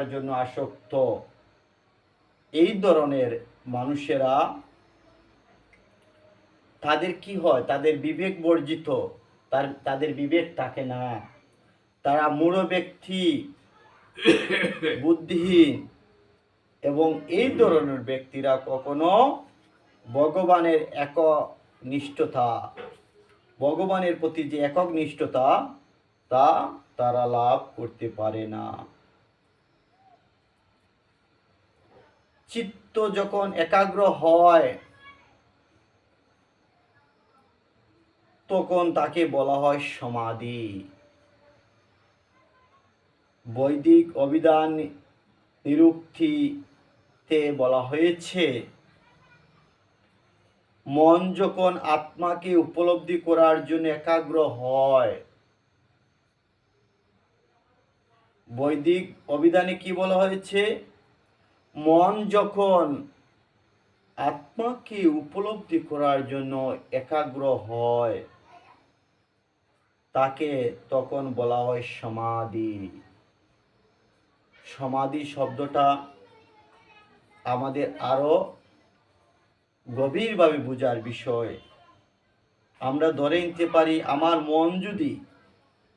জন্য আসক্ত এই ধরনের মানুষেরা তাদের কি হয়, তাদের বিবেক বর্জিত, তাদের বিবেক থাকে না, তারা মূঢ় ব্যক্তি, বুদ্ধিহীন, এবং এই ধরনের ব্যক্তিরা কখনো ভগবানের একনিষ্ঠতা, ভগবানের প্রতি যে একক নিষ্ঠতা তা তারা লাভ করতে পারে না। চিত্ত যখন একাগ্র হয় তখন তাকে বলা হয় সমাধি। বৈদিক অভিধান নিরুক্তিতে বলা হয়েছে, মন যখন আত্মাকে উপলব্ধি করার জন্য একাগ্র হয়, বৈদিক অভিধানে কি বলা হয়েছে, মন যখন আত্মাকে উপলব্ধি করার জন্য একাগ্র হয় তাকে তখন বলা হয় সমাধি। সমাধি শব্দটা আমাদের আরো গভীরভাবে বোঝার বিষয়। আমরা ধরে নিতে পারি, আমার মন যদি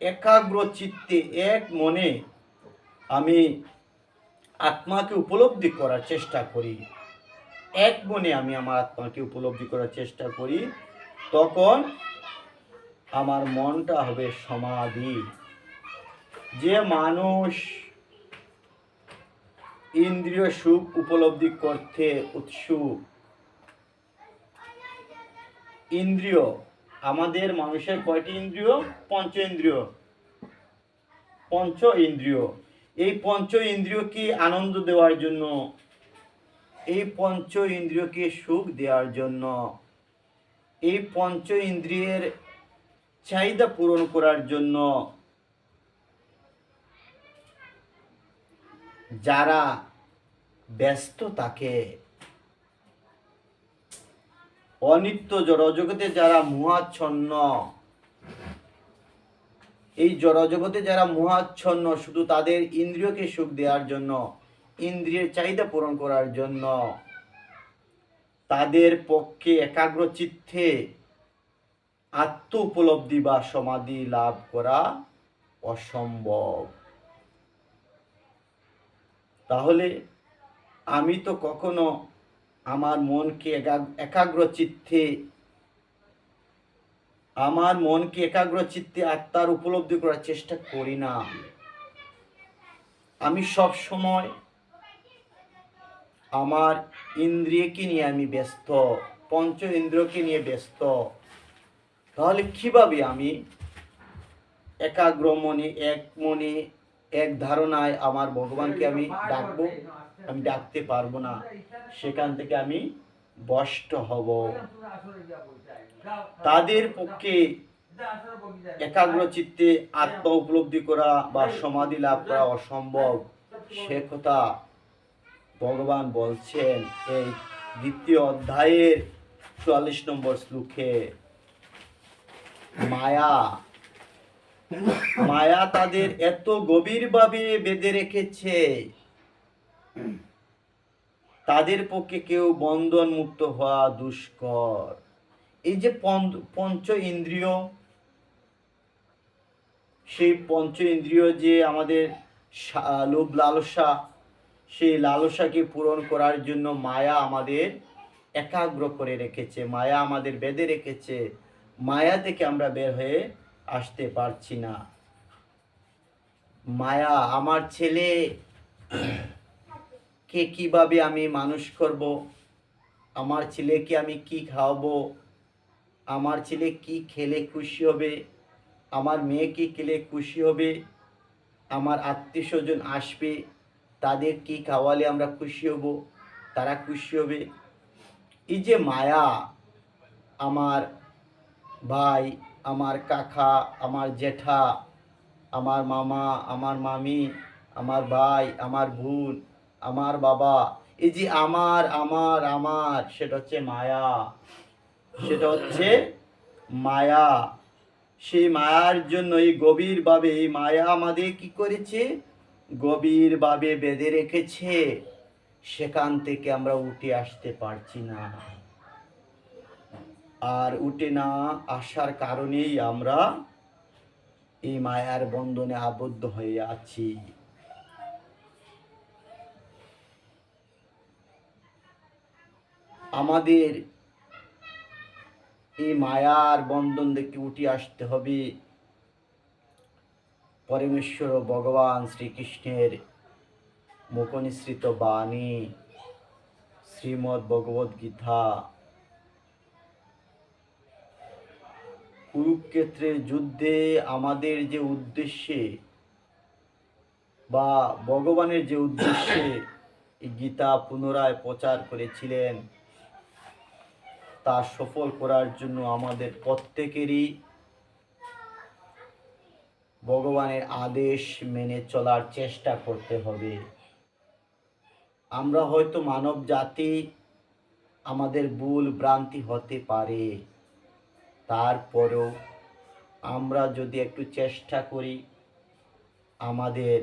একাগ্র চিত্তে এক মনে আমি আত্মাকে উপলব্ধি করার চেষ্টা করি, এক মনে আমি আমার আত্মাকে উপলব্ধি করার চেষ্টা করি, তখন আমার মনটা হবে সমাধি। যে মানুষ ইন্দ্রিয় সুখ উপলব্ধি করতে উৎসুক, ইন্দ্রিয়, আমাদের মানুষের কয়টি ইন্দ্রিয়? পঞ্চ ইন্দ্রিয়। পঞ্চ ইন্দ্রিয়, এই পঞ্চ ইন্দ্রিয়কে আনন্দ দেওয়ার জন্য, এই পঞ্চ ইন্দ্রিয়কে সুখ দেওয়ার জন্য, এই পঞ্চ ইন্দ্রিয়ের চাহিদা পূরণ করার জন্য যারা ব্যস্ত থাকে, অনিত্য জড়জগতে যারা মোহাচ্ছন্ন, এই জড়জগতে যারা মোহাচ্ছন্ন শুধু তাদের ইন্দ্রিয়কে সুখ দেওয়ার জন্য, ইন্দ্রিয়ের চাহিদা পূরণ করার জন্য, তাদের পক্ষে একাগ্র চিত্তে আত্ম উপলব্ধি বা সমাধি লাভ করা অসম্ভব। তাহলে আমি তো কখনো আমার মনকে একাগ্র চিত্তে, আমার মনকে একাগ্র চিত্তে আত্মার উপলব্ধি করার চেষ্টা করি না। আমি সব সময় আমার ইন্দ্রিয়কে নিয়ে আমি ব্যস্ত, পঞ্চ ইন্দ্রিয়কে নিয়ে ব্যস্ত। তাহলে কিভাবে আমি একাগ্র মনে, এক মনে, এক ধারণায় আমার ভগবানকে আমি ডাকবো? আমি ডাকতে পারবো না। সেখান থেকে আমি ভ্রষ্ট হব। তাদের পক্ষে একাগ্র চিত্তে আত্ম উপলব্ধি করা বা সমাধি লাভ করা অসম্ভব। সে কথা ভগবান বলছেন এই দ্বিতীয় অধ্যায়ের ৪৪ নম্বর শ্লোকে। মায়া, মায়া তাদের এত গভীরভাবে বেঁধে রেখেছে, তাদের পক্ষে কেউ বন্ধন মুক্ত হওয়া দুষ্কর। এই যে পঞ্চ ইন্দ্রিয়, সেই পঞ্চ ইন্দ্রিয় যে আমাদের লোভ লালসা, সেই লালসাকে পূরণ করার জন্য মায়া আমাদের একাগ্র করে রেখেছে, মায়া আমাদের বেঁধে রেখেছে। মায়া থেকে আমরা বের হয়ে আসতে পারছি না। মায়া, আমার ছেলে কে কিভাবে আমি মানুষ করব, আমার ছেলেকে আমি কি খাওয়াবো, আমার ছেলে কি খেলে খুশি হবে, আমার মেয়ে কি খেলে খুশি হবে, আমার আত্মীয় স্বজন আসবে তাদের কি খাওয়ালে আমরা খুশি হব, তারা খুশি হবে। এই যে মায়া, আমার ভাই, আমার কাকা, আমার জেঠা, আমার মামা, আমার মামি, আমার ভাই, আমার বোন, আমার বাবা, এই যে আমার আমার আমার, সেটা হচ্ছে মায়া, সেটা হচ্ছে মায়া। সেই মায়ার জন্য এই গভীরভাবে এই মায়া আমাদের কি করেছে, গভীরভাবে বেঁধে রেখেছে, সেখান থেকে আমরা উঠে আসতে পারছি না। আর উঠে না আসার কারণেই আমরা এই মায়ার বন্ধনে আবদ্ধ হয়ে আছি। আমাদের এই মায়ার বন্ধন থেকে উঠে আসতে হবে পরমেশ্বর ভগবান শ্রীকৃষ্ণের মুখনিসৃত বাণী শ্রীমদ্ ভগবদ গীতা। কুরুক্ষেত্রের যুদ্ধে আমাদের যে উদ্দেশ্যে বা ভগবানের যে উদ্দেশ্যে এই গীতা পুনরায় প্রচার করেছিলেন, তা সফল করার জন্য আমাদের প্রত্যেকেরই ভগবানের আদেশ মেনে চলার চেষ্টা করতে হবে। আমরা হয়তো মানব জাতি, আমাদের ভুল ভ্রান্তি হতে পারে, তারপরেও আমরা যদি একটু চেষ্টা করি আমাদের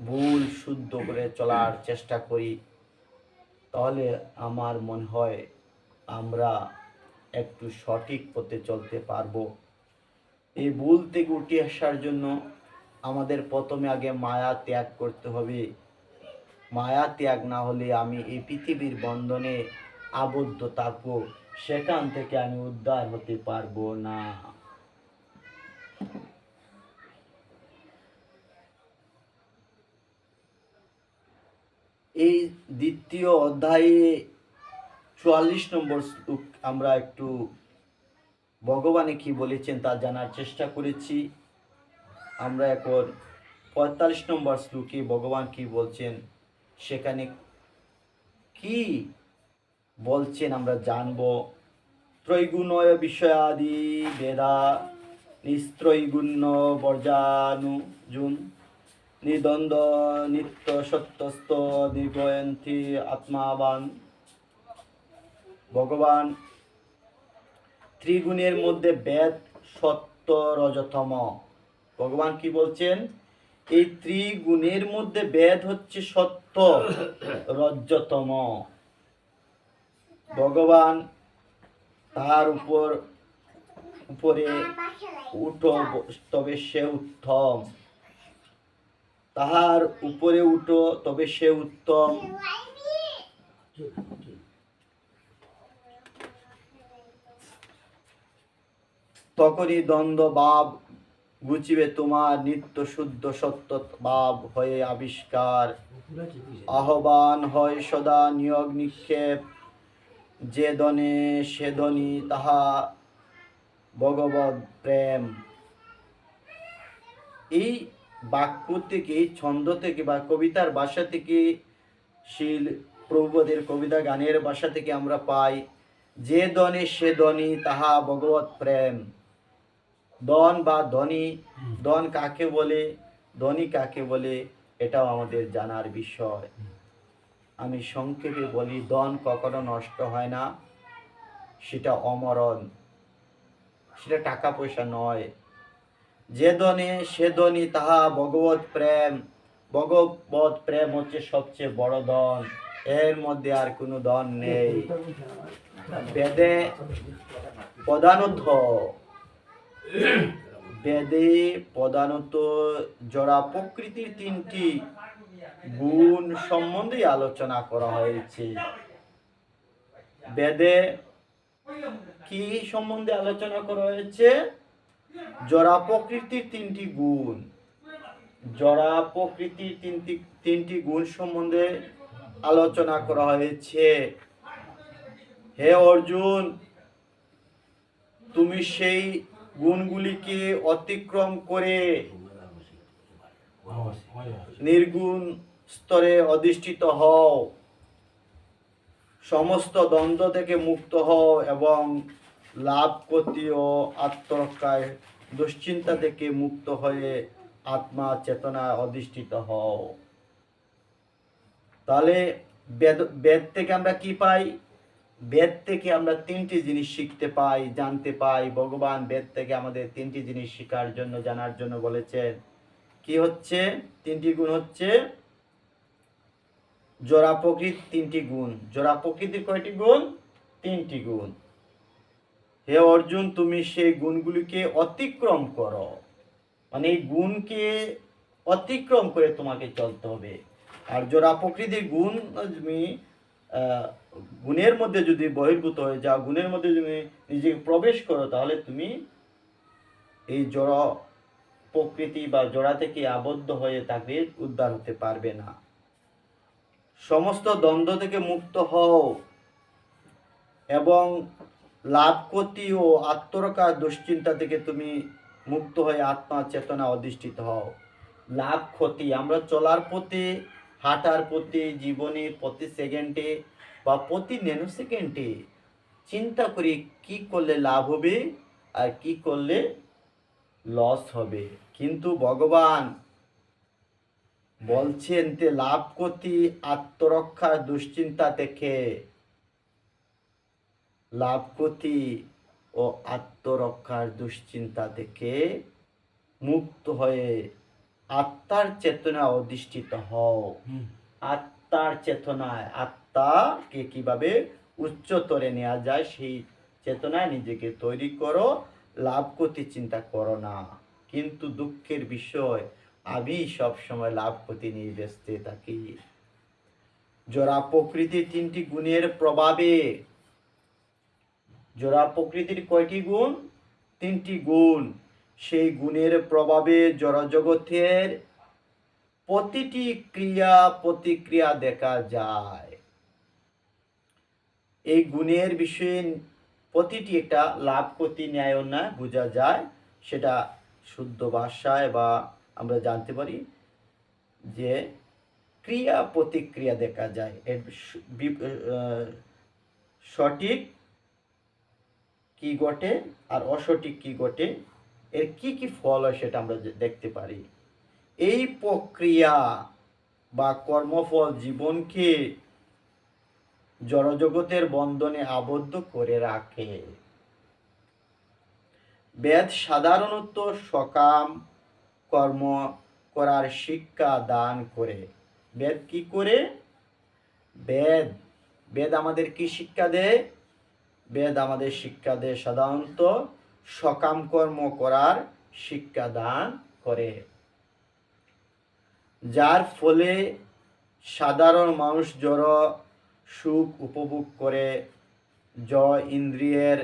ভুল শুদ্ধ করে চলার চেষ্টা করি, তাহলে আমার মনে হয় আমরা একটু সঠিক পথে চলতে পারবো। এই ভুল থেকে উঠে আসার জন্য আমাদের প্রথমে আগে মায়া ত্যাগ করতে হবে। মায়া ত্যাগ না হলে আমি এই পৃথিবীর বন্ধনে আবদ্ধ থাকবো, সেখান থেকে আমি উদ্ধার হতে পারবো না। এই দ্বিতীয় অধ্যায়ে ৪৪ নম্বর শ্লোক আমরা একটু ভগবানে কি বলেছেন তা জানার চেষ্টা করেছি। আমরা এখন ৪৫ নম্বর শ্লোকে ভগবান কি বলছেন, সেখানে কি বলছেন আমরা জানব। ত্রৈগুণয় বিষয়াদি বেদা নিস্ত্রৈগুণ্য বর্জানুজুন নিদ্বন্দ্ব নিত্য সত্যস্ত নির্গয়ন্তি আত্মাবান। ভগবান ত্রিগুণের মধ্যে বেদ সত্য রজতম। ভগবান কি বলছেন, এই ত্রিগুণের মধ্যে বেদ হচ্ছে সত্য রজতম। ভগবান তার উপরে উঠো তবে সে উত্তম, তাহার উপরে উঠো তবে সে উত্তম। তখনই দ্বন্দ্ব ভাব ঘুচিবে, তোমার নিত্য শুদ্ধ সত্য ভাব হয়ে আবিষ্কার। আহ্বান হয় সদা নিয়োগ নিক্ষেপ, যে দনে সে ধ্বনি তাহা ভগবৎ প্রেম। এই বাক্য থেকে, এই ছন্দ থেকে বা কবিতার ভাষা থেকে, শিল প্রভুপদের কবিতা গানের ভাষা থেকে আমরা পাই, যে দনে সে ধ্বনি তাহা ভগবৎ প্রেম। দন বা ধ্বনি, দন কাকে বলে, ধ্বনি কাকে বলে, এটাও আমাদের জানার বিষয়। আমি সংক্ষেপে বলি, দন কখনো নষ্ট হয় না, সেটা অমরণ, সেটা টাকা পয়সা নয়। যে দনে সে ধ্বনি তাহা ভগবৎ প্রেম। ভগবৎ প্রেম হচ্ছে সবচেয়ে বড় ধন, এর মধ্যে আর কোনো ধন নেই। বেদে প্রধানত জড়া প্রকৃতির তিনটি গুণ সম্বন্ধে আলোচনা করা হয়েছে। বেদে কি সম্বন্ধে আলোচনা করা হয়েছে? জড়া প্রকৃতির তিনটি গুণ। জড়া প্রকৃতির তিনটি গুণ সম্বন্ধে আলোচনা করা হয়েছে। হে অর্জুন, তুমি সেই গুণগুলিকে অতিক্রম করে নির্গুণ স্তরে অধিষ্ঠিত হও, সমস্ত দ্বন্দ্ব থেকে মুক্ত হও এবং লাভ ক্ষতি ও আত্মরক্ষায় দুশ্চিন্তা থেকে মুক্ত হয়ে আত্মা চেতনায় অধিষ্ঠিত হও। তাহলে বেদ থেকে আমরা কি পাই? বেদ থেকে আমরা তিনটি জিনিস শিখতে পাই, জানতে পাই। ভগবান বেদ থেকে আমাদের তিনটি জিনিস শেখার জন্য, জানার জন্য বলেছেন। কি হচ্ছে? তিনটি গুণ হচ্ছে জোড়া প্রকৃতির তিনটি গুণ। জোড়া প্রকৃতির কয়টি গুণ? তিনটি গুণ। হে অর্জুন, তুমি সেই গুণগুলিকে অতিক্রম করো, মানে এই গুণকে অতিক্রম করে তোমাকে চলতে হবে। আর জোড়া প্রকৃতির গুণ তুমি গুণের মধ্যে যদি বহির্ভূত হয়ে যাও, গুণের মধ্যে যদি নিজেকে প্রবেশ করো, তাহলে তুমি এই জড় প্রকৃতি বা জোড়া থেকে আবদ্ধ হয়ে তাকে উদ্ধার হতে পারবে না। সমস্ত দ্বন্দ্ব থেকে মুক্ত হও এবং লাভ ক্ষতি ও আত্মরক্ষার দুশ্চিন্তা থেকে তুমি মুক্ত হয়ে আত্মা চেতনা অধিষ্ঠিত হও। লাভ ক্ষতি, আমরা চলার পথে, হাঁটার পথে, জীবনে প্রতি সেকেন্ডে বা প্রতি ন্যানো সেকেন্ডে চিন্তা করি কি করলে লাভ হবে আর কি করলে লস হবে। কিন্তু ভগবান বলছেন যে লাভ ক্ষতি আত্মরক্ষার দুশ্চিন্তা থেকে, লাভ ক্ষতি ও আত্মরক্ষার দুশ্চিন্তা থেকে মুক্ত হয়ে আত্মার চেতনা অধিষ্ঠিত হও। আত্মার চেতনায়, আত্মাকে কিভাবে উচ্চতরে নেওয়া যায় সেই চেতনায় নিজেকে তৈরি করো, লাভ ক্ষতি চিন্তা করো না। কিন্তু দুঃখের বিষয়, আমি সবসময় লাভ ক্ষতি নিয়ে ব্যস্ত থাকি। জোড়া প্রকৃতির তিনটি গুণের প্রভাবে, জোড়া প্রকৃতির কয়টি গুণ? তিনটি গুণ। সেই গুণের প্রভাবে জড়জগতের প্রতিটি ক্রিয়া প্রতিক্রিয়া দেখা যায়। এই গুণের বিষয়ে প্রতিটি একটা লাভ ক্ষতি ন্যায় অন্যায় বোঝা যায়। সেটা শুদ্ধ ভাষায় বা আমরা জানতে পারি যে ক্রিয়া প্রতিক্রিয়া দেখা যায়। এর সঠিক কি ঘটে আর অসঠিক কি ঘটে, এর কি কি ফল হয় সেটা আমরা দেখতে পারি। এই প্রক্রিয়া বা কর্মফল জীবনকে জড়জগতের বন্ধনে আবদ্ধ করে রাখে। বেদ সাধারণত সকাম কর্ম করার শিক্ষা দান করে। বেদ কি করে? বেদ বেদ আমাদের কি শিক্ষা দেয়? বেদ আমাদের শিক্ষা দেয় সাধারণত সকাম কর্ম করার শিক্ষা দান করে, যার ফলে সাধারণ মানুষ জড় সুখ উপভোগ করে, জড় ইন্দ্রিয়ের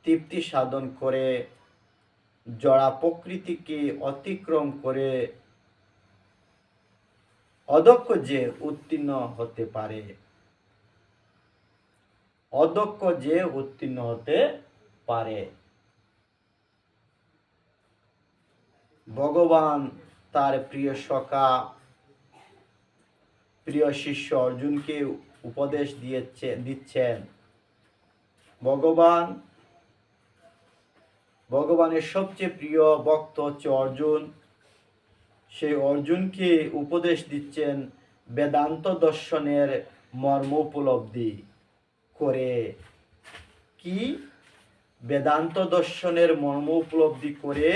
তৃপ্তি সাধন করে, জড়া প্রকৃতিকে অতিক্রম করে অদক্ষ যে উত্তীর্ণ হতে পারে, অদক্ষ যে উত্তীর্ণ হতে পারে। ভগবান তার প্রিয় সখা, প্রিয় শিষ্য অর্জুনকে উপদেশ দিচ্ছেন। ভগবানের সবচেয়ে প্রিয় ভক্ত হচ্ছে অর্জুন। সেই অর্জুনকে উপদেশ দিচ্ছেন বেদান্ত দর্শনের মর্ম উপলব্ধি করে। কি? বেদান্ত দর্শনের মর্ম উপলব্ধি করে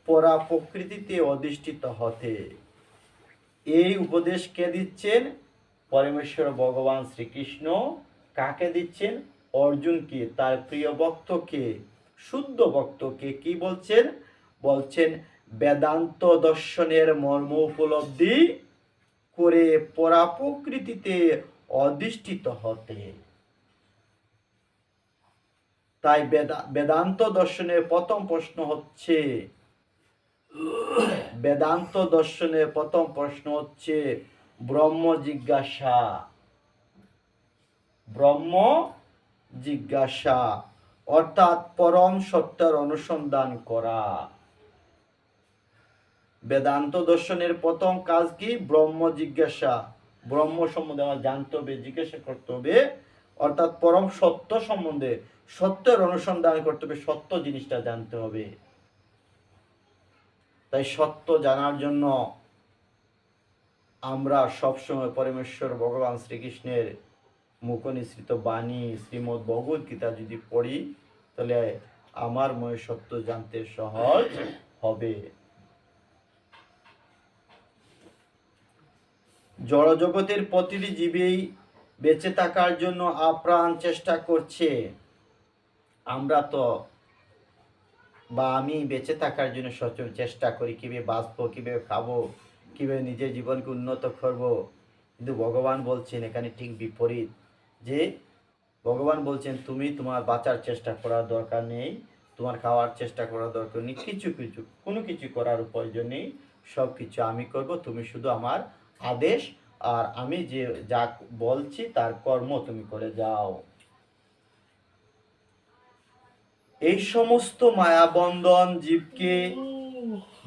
পরা প্রকৃতিতে অধিষ্ঠিত হতে। এই উপদেশ কে দিচ্ছেন? পরমেশ্বর ভগবান শ্রীকৃষ্ণ। কাকে দিচ্ছেন? অর্জুনকে, তার প্রিয় ভক্তকে, শুদ্ধ ভক্তকে। কি বলছেন? বলছেন বেদান্ত দর্শনের মর্ম উপলব্ধি করে পরা প্রকৃতিতে অধিষ্ঠিত হতে। তাই বেদান্ত দর্শনের প্রথম প্রশ্ন হচ্ছে, বেদান্ত দর্শনের প্রথম প্রশ্ন হচ্ছে ব্রহ্ম জিজ্ঞাসা। ব্রহ্ম জিজ্ঞাসা অর্থাৎ পরম সত্যের অনুসন্ধান করা। বেদান্ত দর্শনের প্রথম কাজ কি? ব্রহ্ম জিজ্ঞাসা। ব্রহ্ম সম্বন্ধে আমার জানতে হবে, জিজ্ঞাসা করতে হবে, অর্থাৎ পরম সত্য সম্বন্ধে সত্যের অনুসন্ধান করতে হবে, সত্য জিনিসটা জানতে হবে। তাই সত্য জানার জন্য আমরা সবসময় পরমেশ্বর ভগবান শ্রীকৃষ্ণের মুখনিসৃত বাণী শ্রীমদ্ ভগবদ গীতা যদি পড়ি, তাহলে আমার মনে সত্য জানতে সহজ হবে। জড়জগতের প্রতিটি জীবেই বেঁচে থাকার জন্য আপ্রাণ চেষ্টা করছে। আমরা তো বা আমি বেঁচে থাকার জন্য সবসময় চেষ্টা করি কীভাবে বাঁচবো, কীভাবে খাবো, কীভাবে নিজের জীবনকে উন্নত করব। কিন্তু ভগবান বলছেন এখানে ঠিক বিপরীত, যে ভগবান বলছেন তুমি তোমার বাঁচার চেষ্টা করার দরকার নেই, তোমার খাওয়ার চেষ্টা করার দরকার নেই, কোনো কিছু করার প্রয়োজন নেই, সব কিছু আমি করব, তুমি শুধু আমার আদেশ আর আমি যে যা বলছি তার কর্ম তুমি করে যাও। এই সমস্ত মায়াবন্ধন জীবকে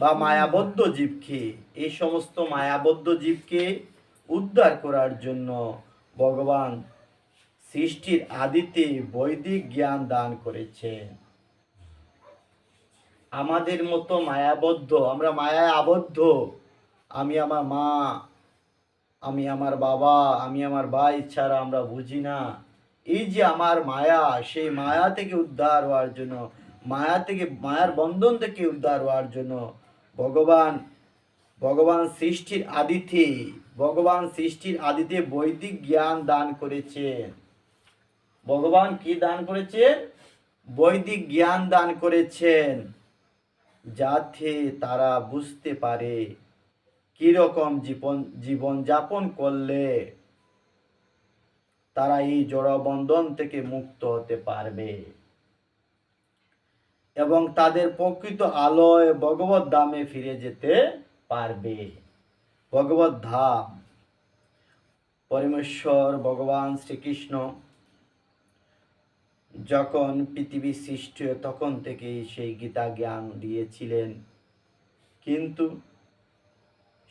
বা মায়াবদ্ধ জীবকে এই সমস্ত মায়াবদ্ধ জীবকে উদ্ধার করার জন্য ভগবান সৃষ্টির আদিতে বৈদিক জ্ঞান দান করেছেন। আমাদের মতো মায়াবদ্ধ, আমরা মায়ায় আবদ্ধ, আমি আমার মা, আমি আমার বাবা, আমি আমার ভাই ছাড়া আমরা বুঝি না। এই যে আমার মায়া, সেই মায়া থেকে উদ্ধার হওয়ার জন্য, মায়ার বন্ধন থেকে উদ্ধার হওয়ার জন্য ভগবান ভগবান সৃষ্টির আদিতে বৈদিক জ্ঞান দান করেছেন। ভগবান কি দান করেছেন? বৈদিক জ্ঞান দান করেছেন, যাতে তারা বুঝতে পারে কিরকম জীবন যাপন করলে তারা এই জড়বন্ধন থেকে মুক্ত হতে পারবে এবং তাদের প্রকৃত আলোয় ভগবত ধামে ফিরে যেতে পারবে। ভগবত ধাম, পরমেশ্বর ভগবান শ্রীকৃষ্ণ যখন পৃথিবী সৃষ্টি হয় তখন থেকেই সেই গীতা জ্ঞান দিয়েছিলেন, কিন্তু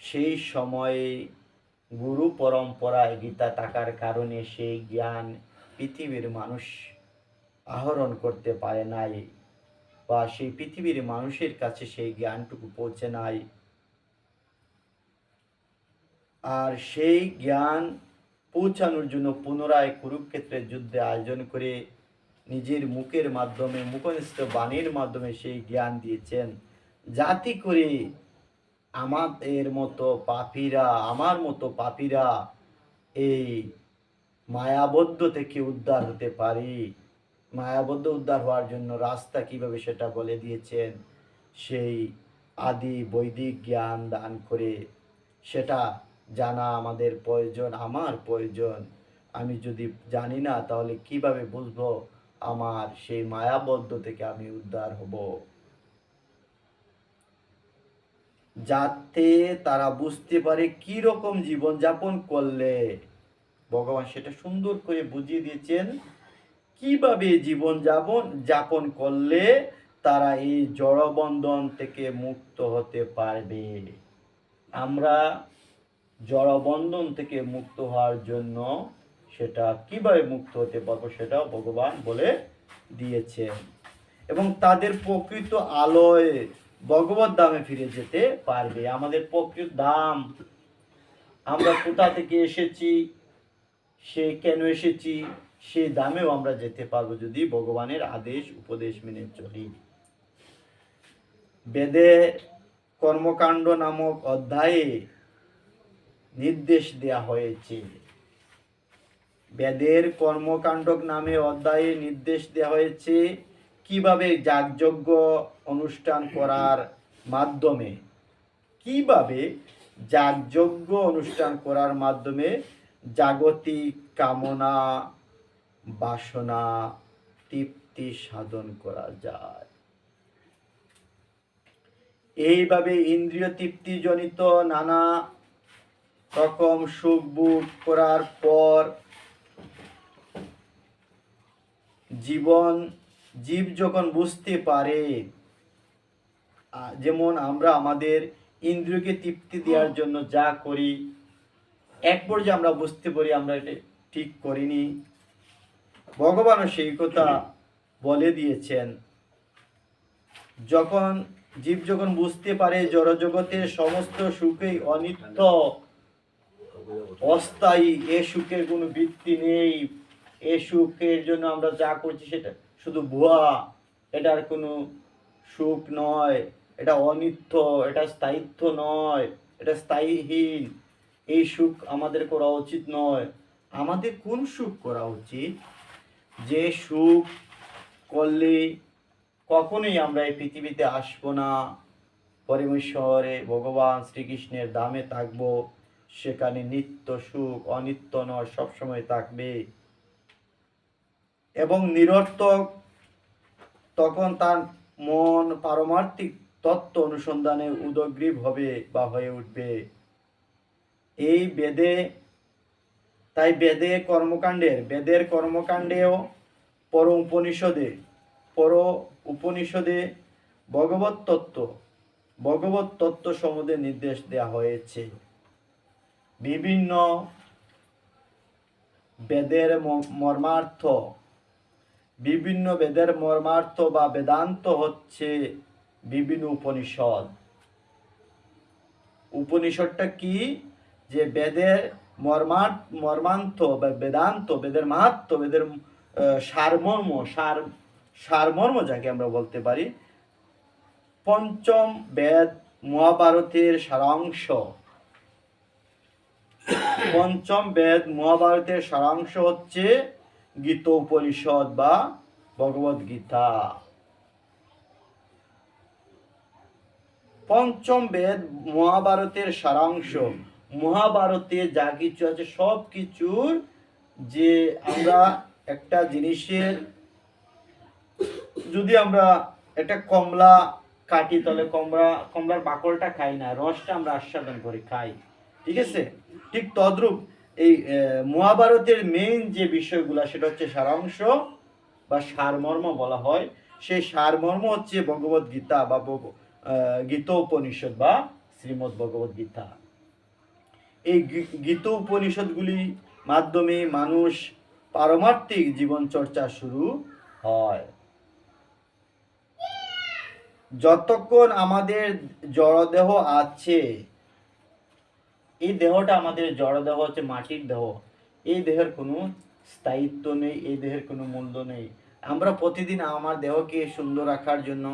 সেই সময়ে গুরু পরম্পরায় গীতা থাকার কারণে সেই জ্ঞান পৃথিবীর মানুষ আহরণ করতে পারে নাই, বা সেই পৃথিবীর মানুষের কাছে সেই জ্ঞানটুকু পৌঁছে নাই। আর সেই জ্ঞান পৌঁছানোর জন্য পুনরায় কুরুক্ষেত্রের যুদ্ধে আয়োজন করে নিজের মুখের মাধ্যমে, মুখনিষ্ঠ বাণীর মাধ্যমে সেই জ্ঞান দিয়েছেন, যাতে করে আমার মতো পাপীরা এই মায়াবদ্ধ থেকে উদ্ধার হতে পারি। মায়াবদ্ধ উদ্ধার হওয়ার জন্য রাস্তা কিভাবে সেটা বলে দিয়েছেন, সেই আদি বৈদিক জ্ঞান দান করে সেটা জানা আমাদের প্রয়োজন, আমার প্রয়োজন। আমি যদি জানি না তাহলে কিভাবে বুঝবো আমার সেই মায়াবদ্ধ থেকে আমি উদ্ধার হব। যাতে তারা বুঝতে পারে কি রকম জীবনযাপন করলে, ভগবান সেটা সুন্দর করে বুঝিয়ে দিয়েছেন, কিভাবে যাপন করলে তারা এই জড়বন্ধন থেকে মুক্ত হতে পারবে। আমরা জড়বন্ধন থেকে মুক্ত হওয়ার জন্য সেটা কিভাবে মুক্ত হতে পারবো সেটাও ভগবান বলে দিয়েছেন, এবং তাদের প্রকৃত আলোয় ভগবত ধামে ফিরে যেতে পারবে। আমাদের প্রকৃত ধাম, আমরা কোথা থেকে এসেছি, সে কেন এসেছি, সেই ধামেও আমরা যেতে পারবো যদি ভগবানের আদেশ উপদেশ মেনে চলি। বেদে কর্মকাণ্ড নামক অধ্যায়ে নির্দেশ দেয়া হয়েছে, বেদের কর্মকাণ্ড নামে অধ্যায়ে নির্দেশ দেওয়া হয়েছে কিভাবে যাগযজ্ঞ অনুষ্ঠান করার মাধ্যমে জাগতিক কামনা বাসনা তৃপ্তি সাধন করা যায়। এইভাবে ইন্দ্রিয় তৃপ্তিজনিত নানা রকম সুখ ভোগ করার পর জীব যখন বুঝতে পারে, যেমন আমরা আমাদের ইন্দ্রিয়কে তৃপ্তি দেওয়ার জন্য যা করি, এক পর্যায়ে আমরা বুঝতে পারি আমরা এটা ঠিক করিনি। ভগবানও সেই কথা বলে দিয়েছেন, জীব যখন বুঝতে পারে জড়জগতের সমস্ত সুখই অনিত্য, অস্থায়ী, এ সুখের কোনো ভিত্তি নেই, এ সুখের জন্য আমরা যা করছি সেটা শুধু ভুয়া, এটার কোনো সুখ নয়, এটা অনিত্য, এটা স্থায়িত্ব নয়, এটা স্থায়ীহীন, এই সুখ আমাদের করা উচিত নয়। আমাদের কোন সুখ করা উচিত? যে সুখ করলে কখনোই আমরা এই পৃথিবীতে আসবো না, পরমেশ্বরে ভগবান শ্রীকৃষ্ণের ধামে থাকবো, সেখানে নিত্য সুখ, অনিত্য নয়, সবসময় থাকবে এবং নিরর্থক তখন তার মন পারমার্থিক তত্ত্ব অনুসন্ধানে উদগ্রীব হবে বা হয়ে উঠবে। এই বেদের কর্মকাণ্ডেও পর উপনিষদে ভগবত তত্ত্ব সম্বন্ধে নির্দেশ দেওয়া হয়েছে। বিভিন্ন বেদের মর্মার্থ বা বেদান্ত হচ্ছে বিভিন্ন উপনিষদটা কি? যে বেদের মর্মার্থ বা বেদান্ত, বেদের মাহাত্ম, বেদের সারমর্ম যাকে আমরা বলতে পারি। পঞ্চম বেদ মহাভারতের সারাংশ হচ্ছে গীত উপনিষদ বা ভগবদ গীতা। পঞ্চম বেদ মহাভারতের সারাংশ। মহাভারতে যা কিছু আছে সব কিছুর, যে আমরা একটা জিনিসের, যদি আমরা একটা কমলা কাটি তাহলে কমলার বাকলটা খাই না, রসটা আমরা আস্বাদন করে খাই, ঠিক আছে? ঠিক তদ্রূপ এই মহাভারতের মেইন যে বিষয়গুলা সেটা হচ্ছে সারাংশ বা সারমর্ম বলা হয়। সেই সারমর্ম হচ্ছে ভগবদ গীতা বা গীত উপনিষদ বা শ্রীমদ্ ভগবদ গীতা। এই গীত উপনিষদগুলি মাধ্যমে মানুষ পারমার্থিক জীবন চর্চা শুরু হয়। যতক্ষণ আমাদের জড়দেহ আছে, এই দেহটা আমাদের জড়দেহ হচ্ছে মাটির দেহ, এই দেহের কোনো স্থায়িত্ব নেই, এই দেহের কোনো মূল্য নেই। আমরা প্রতিদিন আমার দেহকে সুন্দর রাখার জন্য